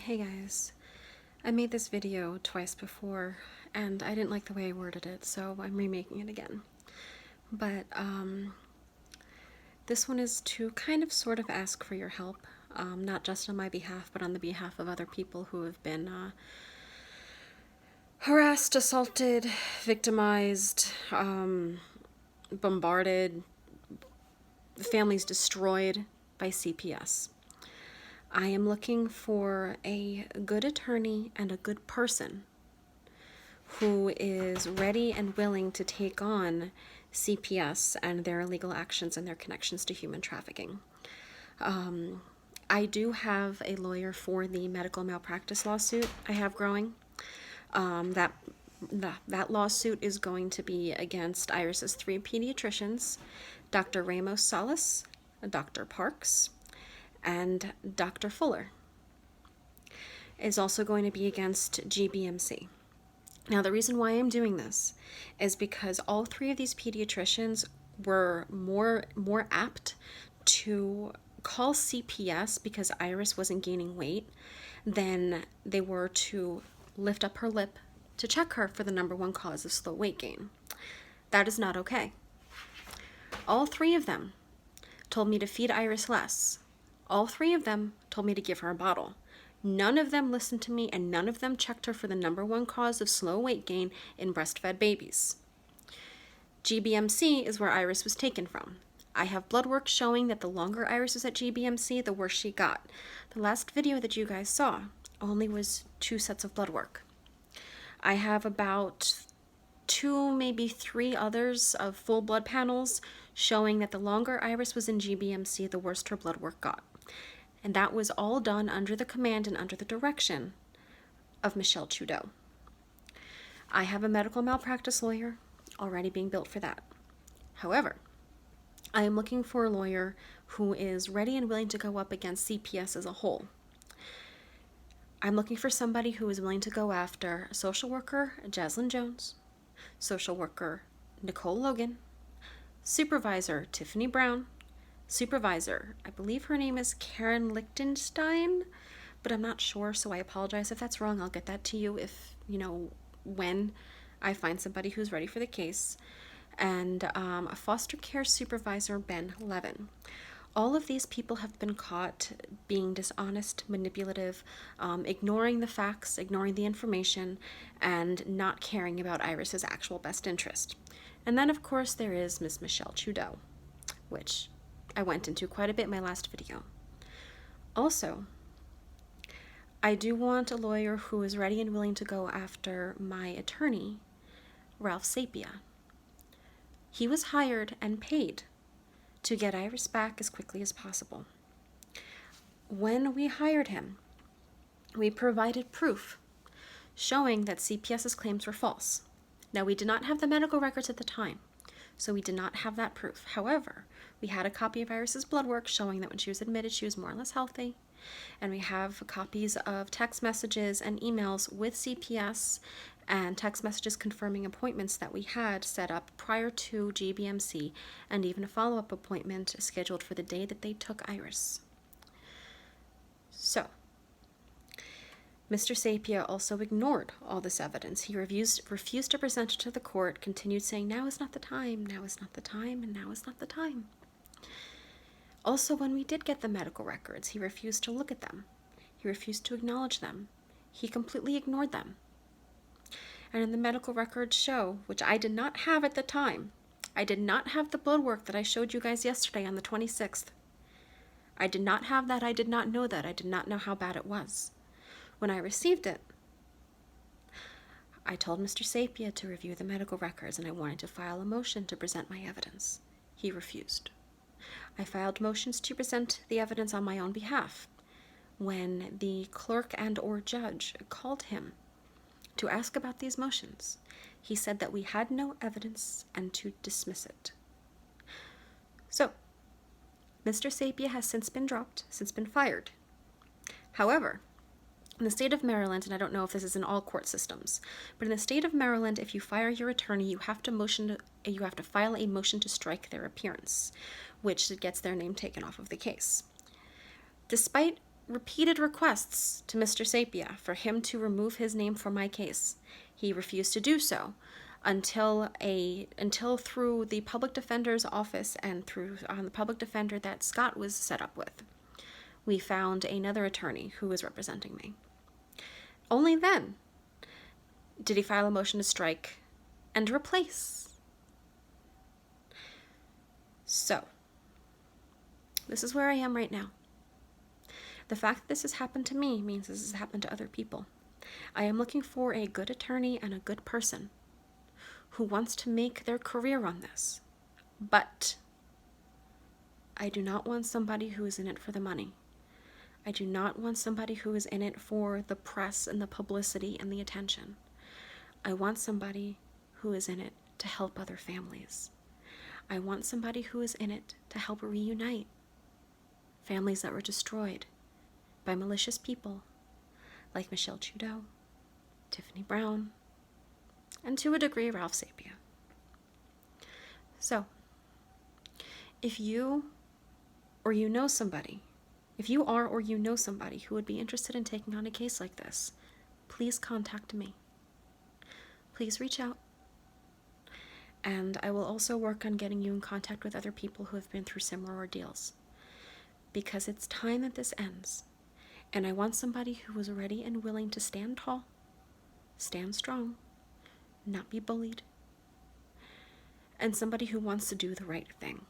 Hey guys, I made this video twice before and I didn't like the way I worded it, so I'm remaking it again. But this one is to kind of sort of ask for your help, not just on my behalf, but on the behalf of other people who have been harassed, assaulted, victimized, bombarded, families destroyed by CPS. I am looking for a good attorney and a good person who is ready and willing to take on CPS and their illegal actions and their connections to human trafficking. I do have a lawyer for the medical malpractice lawsuit I have growing. That lawsuit is going to be against Iris's 3 pediatricians, Dr. Ramos Salas, Dr. Parks, and Dr. Fuller. Is also going to be against GBMC. Now, the reason why I'm doing this is because all 3 of these pediatricians were more apt to call CPS because Iris wasn't gaining weight than they were to lift up her lip to check her for the #1 cause of slow weight gain. That is not okay. All 3 of them told me to feed Iris less. All 3 of them told me to give her a bottle. None of them listened to me, and none of them checked her for the #1 cause of slow weight gain in breastfed babies. GBMC is where Iris was taken from. I have blood work showing that the longer Iris was at GBMC, the worse she got. The last video that you guys saw only was 2 sets of blood work. I have about 2, maybe 3 others of full blood panels showing that the longer Iris was in GBMC, the worse her blood work got. And that was all done under the command and under the direction of Michelle Trudeau. I have a medical malpractice lawyer already being built for that. However, I am looking for a lawyer who is ready and willing to go up against CPS as a whole. I'm looking for somebody who is willing to go after social worker Jaslyn Jones, social worker Nicole Logan, supervisor Tiffany Brown, supervisor, I believe her name is Karen Lichtenstein, but I'm not sure, so I apologize if that's wrong. I'll get that to you when I find somebody who's ready for the case, and a foster care supervisor, Ben Levin. All of these people have been caught being dishonest, manipulative, ignoring the facts, ignoring the information, and not caring about Iris's actual best interest. And then, of course, there is Miss Michelle Trudeau, which I went into quite a bit in my last video. Also, I do want a lawyer who is ready and willing to go after my attorney, Ralph Sapia. He was hired and paid to get Iris back as quickly as possible. When we hired him, we provided proof showing that CPS's claims were false. Now, we did not have the medical records at the time, so we did not have that proof. However, we had a copy of Iris's blood work showing that when she was admitted, she was more or less healthy. And we have copies of text messages and emails with CPS and text messages confirming appointments that we had set up prior to GBMC, and even a follow-up appointment scheduled for the day that they took Iris. So, Mr. Sapia also ignored all this evidence. He refused to present it to the court, continued saying, now is not the time, now is not the time, and now is not the time. Also, when we did get the medical records, he refused to look at them. He refused to acknowledge them. He completely ignored them. And in the medical records show, which I did not have at the time, I did not have the blood work that I showed you guys yesterday on the 26th. I did not have that. I did not know that. I did not know how bad it was. When I received it, I told Mr. Sapia to review the medical records, and I wanted to file a motion to present my evidence. He refused. I filed motions to present the evidence on my own behalf. When the clerk and/or judge called him to ask about these motions, he said that we had no evidence and to dismiss it. So, Mr. Sapia has since been dropped, since been fired. However, in the state of Maryland, and I don't know if this is in all court systems, but in the state of Maryland, if you fire your attorney, you have to file a motion to strike their appearance, which gets their name taken off of the case. Despite repeated requests to Mr. Sapia for him to remove his name from my case. He refused to do so until through the public defender's office and through the public defender that Scott was set up with, we found another attorney who was representing me. Only then did he file a motion to strike and replace. So, this is where I am right now. The fact that this has happened to me means this has happened to other people. I am looking for a good attorney and a good person who wants to make their career on this. But I do not want somebody who is in it for the money. I do not want somebody who is in it for the press and the publicity and the attention. I want somebody who is in it to help other families. I want somebody who is in it to help reunite families that were destroyed by malicious people like Michelle Trudeau, Tiffany Brown, and to a degree Ralph Sapia. So, if you or you know somebody, if you are or you know somebody who would be interested in taking on a case like this, please contact me. Please reach out. And I will also work on getting you in contact with other people who have been through similar ordeals. Because it's time that this ends. And I want somebody who is ready and willing to stand tall, stand strong, not be bullied, and somebody who wants to do the right thing.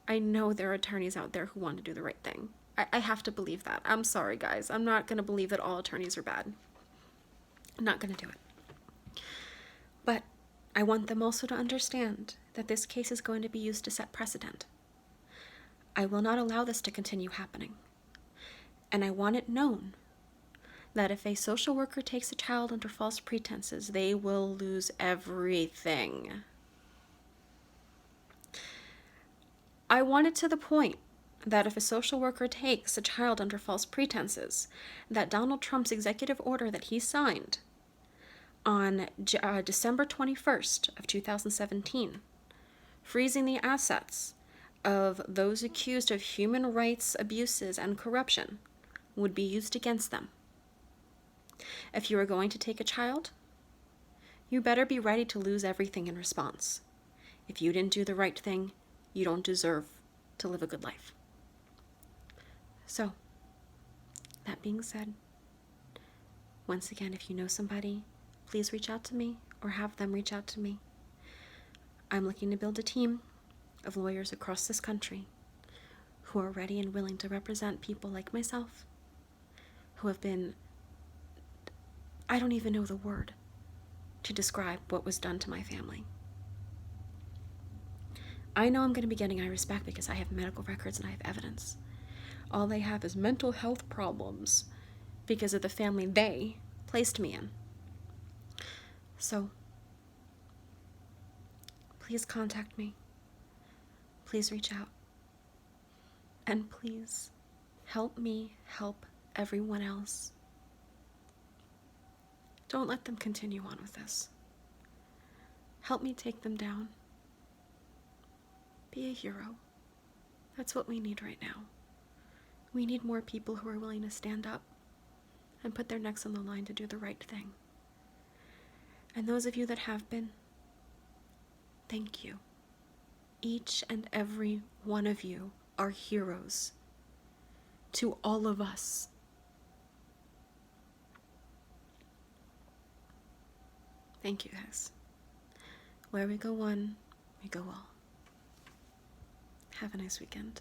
I know there are attorneys out there who want to do the right thing. I have to believe that. I'm sorry, guys. I'm not going to believe that all attorneys are bad. I'm not going to do it. But I want them also to understand that this case is going to be used to set precedent. I will not allow this to continue happening. And I want it known that if a social worker takes a child under false pretenses, they will lose everything. I want it to the point that if a social worker takes a child under false pretenses, that Donald Trump's executive order that he signed on December 21st of 2017, freezing the assets of those accused of human rights abuses and corruption, would be used against them. If you are going to take a child, you better be ready to lose everything in response. If you didn't do the right thing, you don't deserve to live a good life. So, that being said, once again, if you know somebody, please reach out to me or have them reach out to me. I'm looking to build a team of lawyers across this country who are ready and willing to represent people like myself who have been, I don't even know the word to describe what was done to my family. I know I'm going to be getting Iris back because I have medical records and I have evidence. All they have is mental health problems because of the family they placed me in. So, please contact me. Please reach out. And please help me help everyone else. Don't let them continue on with this. Help me take them down. Be a hero. That's what we need right now. We need more people who are willing to stand up and put their necks on the line to do the right thing. And those of you that have been, thank you. Each and every one of you are heroes to all of us. Thank you, guys. Where we go one, we go all. Have a nice weekend.